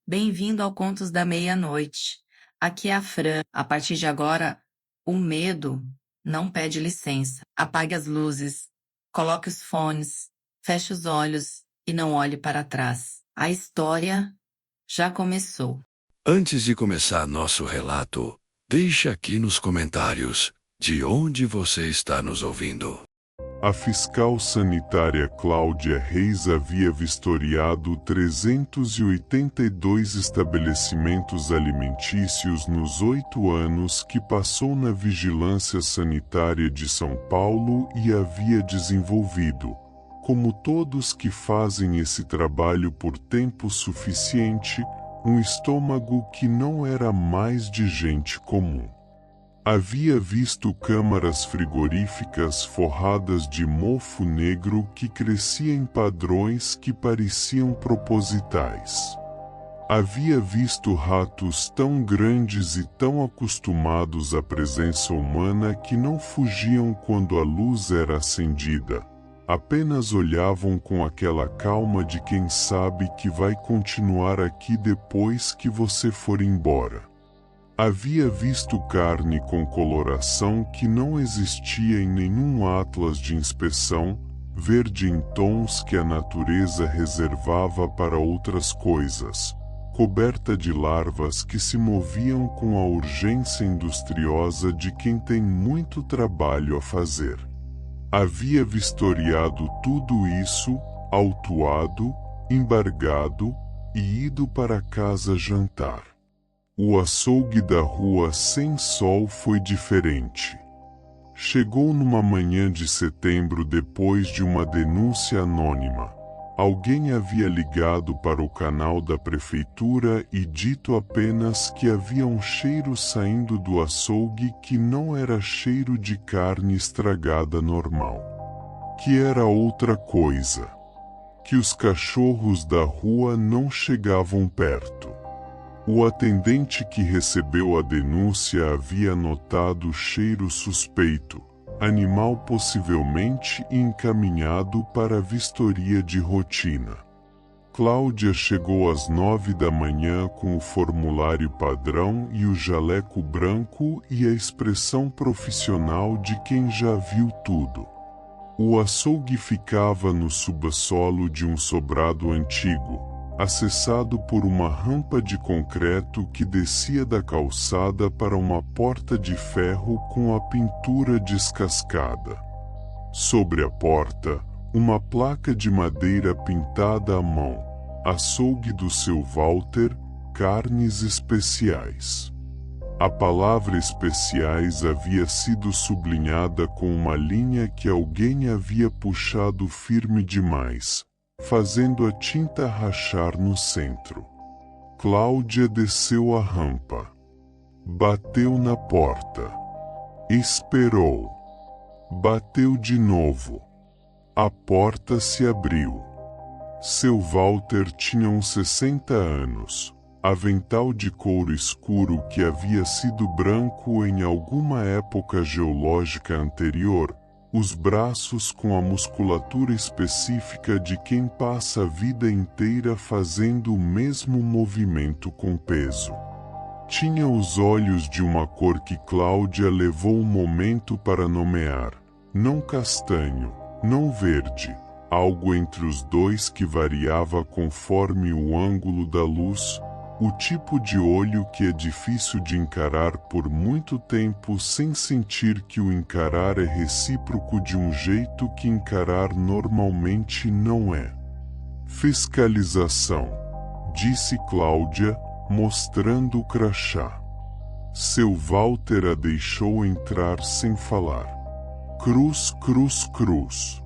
Bem-vindo ao Contos da Meia-Noite. Aqui é a Fran. A partir de agora, o medo não pede licença. Apague as luzes, coloque os fones, feche os olhos e não olhe para trás. A história já começou. Antes de começar nosso relato, deixe aqui nos comentários de onde você está nos ouvindo. A fiscal sanitária Cláudia Reis havia vistoriado 382 estabelecimentos alimentícios nos 8 anos que passou na Vigilância Sanitária de São Paulo e havia desenvolvido, como todos que fazem esse trabalho por tempo suficiente, um estômago que não era mais de gente comum. Havia visto câmaras frigoríficas forradas de mofo negro que crescia em padrões que pareciam propositais. Havia visto ratos tão grandes e tão acostumados à presença humana que não fugiam quando a luz era acendida. Apenas olhavam com aquela calma de quem sabe que vai continuar aqui depois que você for embora. Havia visto carne com coloração que não existia em nenhum atlas de inspeção, verde em tons que a natureza reservava para outras coisas, coberta de larvas que se moviam com a urgência industriosa de quem tem muito trabalho a fazer. Havia vistoriado tudo isso, autuado, embargado e ido para casa jantar. O açougue da rua Sem Sol foi diferente. Chegou numa manhã de setembro depois de uma denúncia anônima. Alguém havia ligado para o canal da prefeitura e dito apenas que havia um cheiro saindo do açougue que não era cheiro de carne estragada normal. Que era outra coisa. Que os cachorros da rua não chegavam perto. O atendente que recebeu a denúncia havia notado cheiro suspeito, animal possivelmente encaminhado para a vistoria de rotina. Cláudia chegou às 9 da manhã com o formulário padrão e o jaleco branco e a expressão profissional de quem já viu tudo. O açougue ficava no subsolo de um sobrado antigo, acessado por uma rampa de concreto que descia da calçada para uma porta de ferro com a pintura descascada. Sobre a porta, uma placa de madeira pintada à mão, açougue do seu Walter, carnes especiais. A palavra especiais havia sido sublinhada com uma linha que alguém havia puxado firme demais, fazendo a tinta rachar no centro. Cláudia desceu a rampa. Bateu na porta. Esperou. Bateu de novo. A porta se abriu. Seu Walter tinha uns 60 anos, avental de couro escuro que havia sido branco em alguma época geológica anterior, os braços com a musculatura específica de quem passa a vida inteira fazendo o mesmo movimento com peso. Tinha os olhos de uma cor que Cláudia levou um momento para nomear, não castanho, não verde, algo entre os dois que variava conforme o ângulo da luz, o tipo de olho que é difícil de encarar por muito tempo sem sentir que o encarar é recíproco de um jeito que encarar normalmente não é. Fiscalização, disse Cláudia, mostrando o crachá. Seu Walter a deixou entrar sem falar. Cruz, cruz, cruz.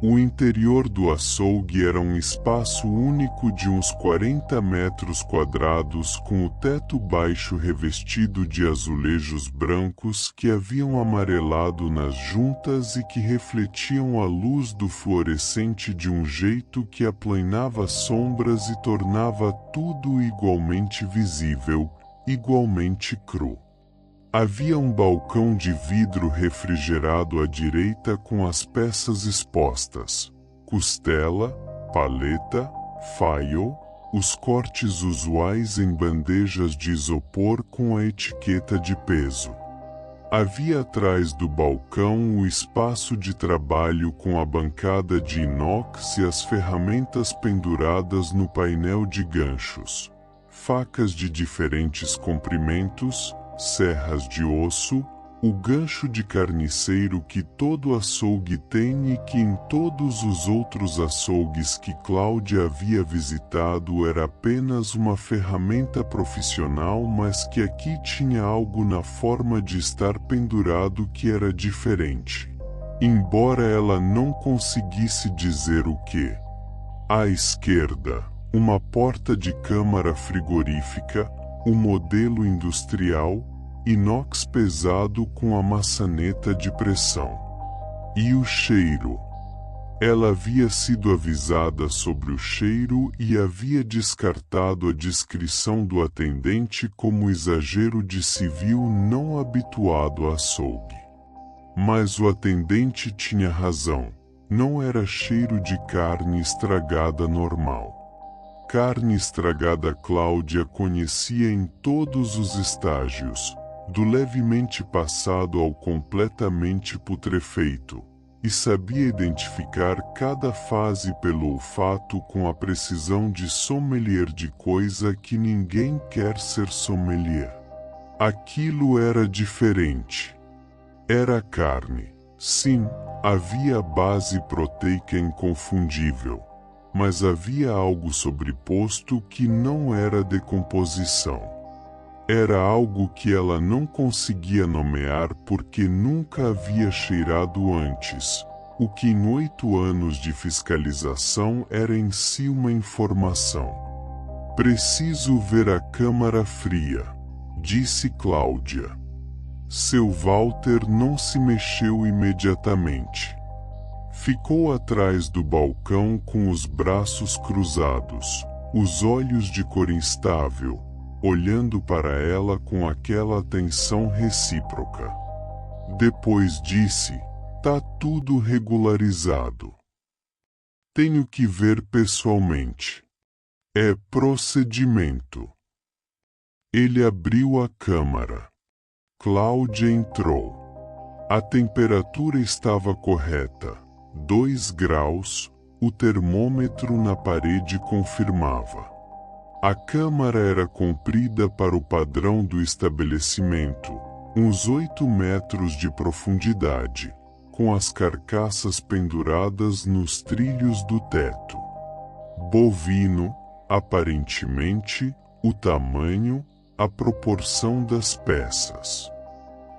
O interior do açougue era um espaço único de uns 40 metros quadrados com o teto baixo revestido de azulejos brancos que haviam amarelado nas juntas e que refletiam a luz do fluorescente de um jeito que aplanava sombras e tornava tudo igualmente visível, igualmente cru. Havia um balcão de vidro refrigerado à direita com as peças expostas: costela, paleta, faio, os cortes usuais em bandejas de isopor com a etiqueta de peso. Havia atrás do balcão o espaço de trabalho com a bancada de inox e as ferramentas penduradas no painel de ganchos. Facas de diferentes comprimentos, serras de osso, o gancho de carniceiro que todo açougue tem e que em todos os outros açougues que Cláudia havia visitado era apenas uma ferramenta profissional, mas que aqui tinha algo na forma de estar pendurado que era diferente. Embora ela não conseguisse dizer o que. À esquerda, uma porta de câmara frigorífica, o modelo industrial, inox pesado com a maçaneta de pressão. E o cheiro? Ela havia sido avisada sobre o cheiro e havia descartado a descrição do atendente como exagero de civil não habituado a açougue. Mas o atendente tinha razão. Não era cheiro de carne estragada normal. Carne estragada Cláudia conhecia em todos os estágios, do levemente passado ao completamente putrefeito, e sabia identificar cada fase pelo olfato com a precisão de sommelier de coisa que ninguém quer ser sommelier. Aquilo era diferente. Era carne. Sim, havia a base proteica inconfundível, mas havia algo sobreposto que não era decomposição. Era algo que ela não conseguia nomear porque nunca havia cheirado antes, o que em 8 anos de fiscalização era em si uma informação. Preciso ver a câmara fria, disse Cláudia. Seu Walter não se mexeu imediatamente. Ficou atrás do balcão com os braços cruzados, os olhos de cor instável, olhando para ela com aquela atenção recíproca. Depois disse: "Tá tudo regularizado. Tenho que ver pessoalmente. É procedimento." Ele abriu a câmara. Cláudia entrou. A temperatura estava correta, 2 graus, o termômetro na parede confirmava. A câmara era comprida para o padrão do estabelecimento, uns 8 metros de profundidade, com as carcaças penduradas nos trilhos do teto. Bovino, aparentemente, o tamanho, a proporção das peças.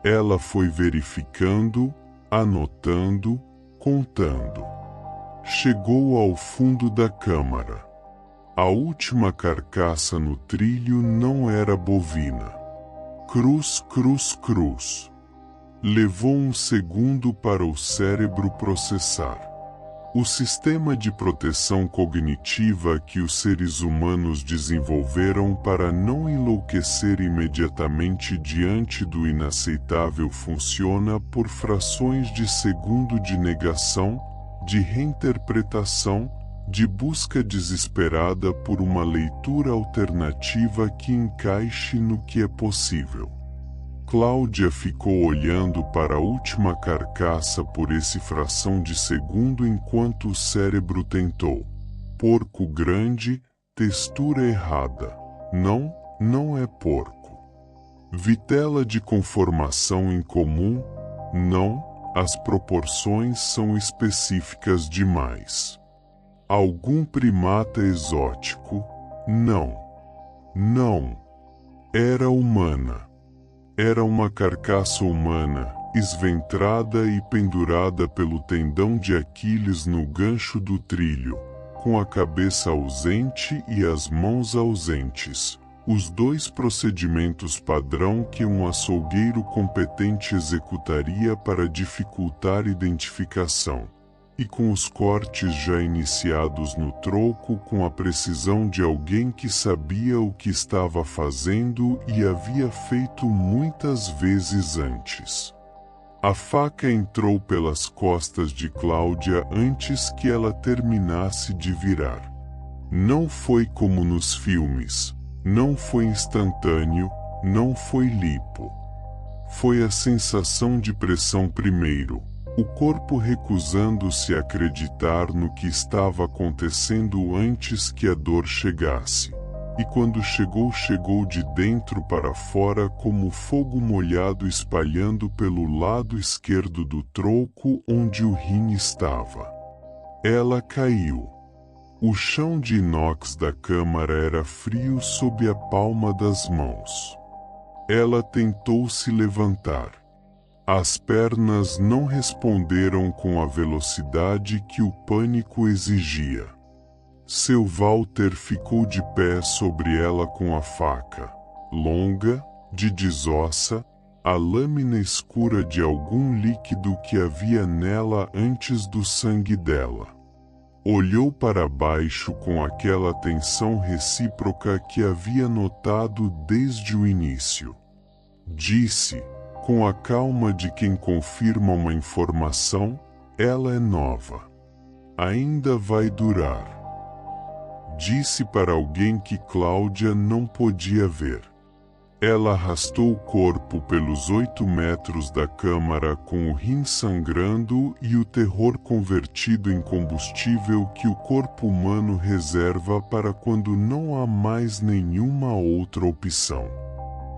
Ela foi verificando, anotando, contando. Chegou ao fundo da câmara. A última carcaça no trilho não era bovina. Cruz, cruz, cruz. Levou um segundo para o cérebro processar. O sistema de proteção cognitiva que os seres humanos desenvolveram para não enlouquecer imediatamente diante do inaceitável funciona por frações de segundo de negação, de reinterpretação, de busca desesperada por uma leitura alternativa que encaixe no que é possível. Cláudia ficou olhando para a última carcaça por esse fração de segundo enquanto o cérebro tentou. Porco grande, textura errada. Não, não é porco. Vitela de conformação incomum. Não, as proporções são específicas demais. Algum primata exótico? Não. Não. Era humana. Era uma carcaça humana, esventrada e pendurada pelo tendão de Aquiles no gancho do trilho, com a cabeça ausente e as mãos ausentes. Os 2 procedimentos padrão que um açougueiro competente executaria para dificultar identificação. E com os cortes já iniciados no troco com a precisão de alguém que sabia o que estava fazendo e havia feito muitas vezes antes. A faca entrou pelas costas de Cláudia antes que ela terminasse de virar. Não foi como nos filmes, não foi instantâneo, não foi lipo. Foi a sensação de pressão primeiro, o corpo recusando-se a acreditar no que estava acontecendo antes que a dor chegasse. E quando chegou, chegou de dentro para fora como fogo molhado espalhando pelo lado esquerdo do tronco onde o rim estava. Ela caiu. O chão de inox da câmara era frio sob a palma das mãos. Ela tentou se levantar. As pernas não responderam com a velocidade que o pânico exigia. Seu Walter ficou de pé sobre ela com a faca, longa, de desossa, a lâmina escura de algum líquido que havia nela antes do sangue dela. Olhou para baixo com aquela tensão recíproca que havia notado desde o início. Disse, com a calma de quem confirma uma informação, ela é nova. Ainda vai durar. Disse para alguém que Cláudia não podia ver. Ela arrastou o corpo pelos 8 metros da câmara com o rim sangrando e o terror convertido em combustível que o corpo humano reserva para quando não há mais nenhuma outra opção.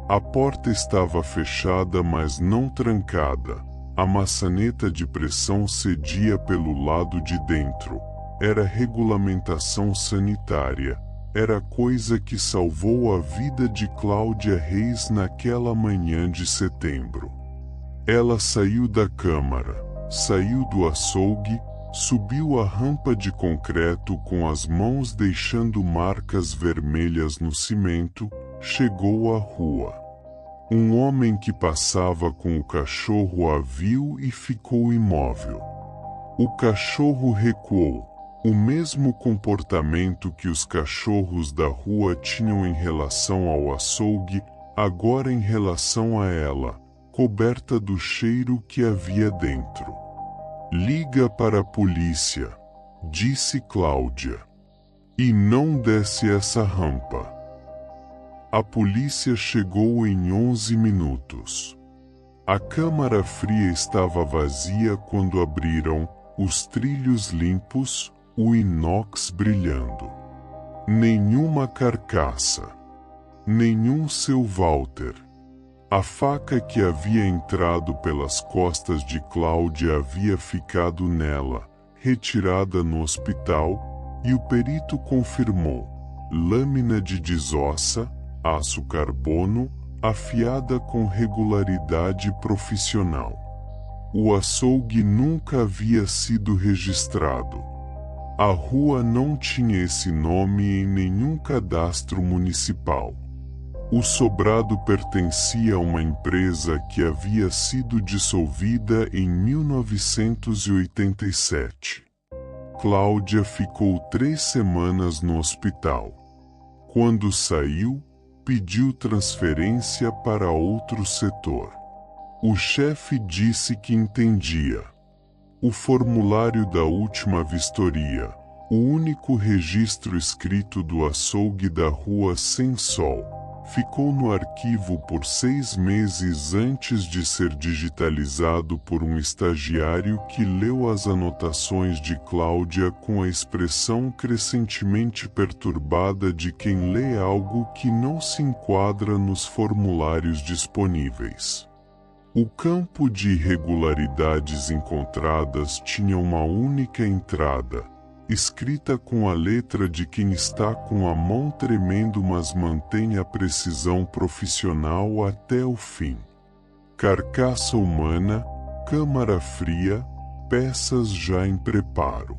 A porta estava fechada, mas não trancada. A maçaneta de pressão cedia pelo lado de dentro. Era regulamentação sanitária. Era coisa que salvou a vida de Cláudia Reis naquela manhã de setembro. Ela saiu da câmara, saiu do açougue, subiu a rampa de concreto com as mãos deixando marcas vermelhas no cimento, chegou à rua. Um homem que passava com o cachorro a viu e ficou imóvel. O cachorro recuou. O mesmo comportamento que os cachorros da rua tinham em relação ao açougue, agora em relação a ela, coberta do cheiro que havia dentro. Liga para a polícia, disse Cláudia. E não desce essa rampa. A polícia chegou em 11 minutos. A câmara fria estava vazia quando abriram, os trilhos limpos, o inox brilhando. Nenhuma carcaça. Nenhum seu Walter. A faca que havia entrado pelas costas de Cláudia havia ficado nela, retirada no hospital, e o perito confirmou. Lâmina de desossa, aço carbono, afiada com regularidade profissional. O açougue nunca havia sido registrado. A rua não tinha esse nome em nenhum cadastro municipal. O sobrado pertencia a uma empresa que havia sido dissolvida em 1987. Cláudia ficou 3 semanas no hospital. Quando saiu, pediu transferência para outro setor. O chefe disse que entendia. O formulário da última vistoria, o único registro escrito do açougue da rua Sem Sol, ficou no arquivo por 6 meses antes de ser digitalizado por um estagiário que leu as anotações de Cláudia com a expressão crescentemente perturbada de quem lê algo que não se enquadra nos formulários disponíveis. O campo de irregularidades encontradas tinha uma única entrada, escrita com a letra de quem está com a mão tremendo mas mantém a precisão profissional até o fim. Carcaça humana, câmara fria, peças já em preparo.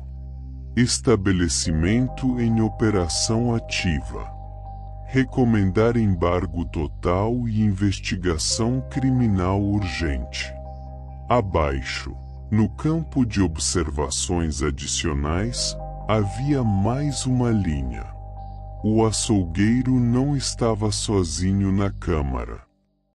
Estabelecimento em operação ativa. Recomendar embargo total e investigação criminal urgente. Abaixo, no campo de observações adicionais, havia mais uma linha. O açougueiro não estava sozinho na câmara.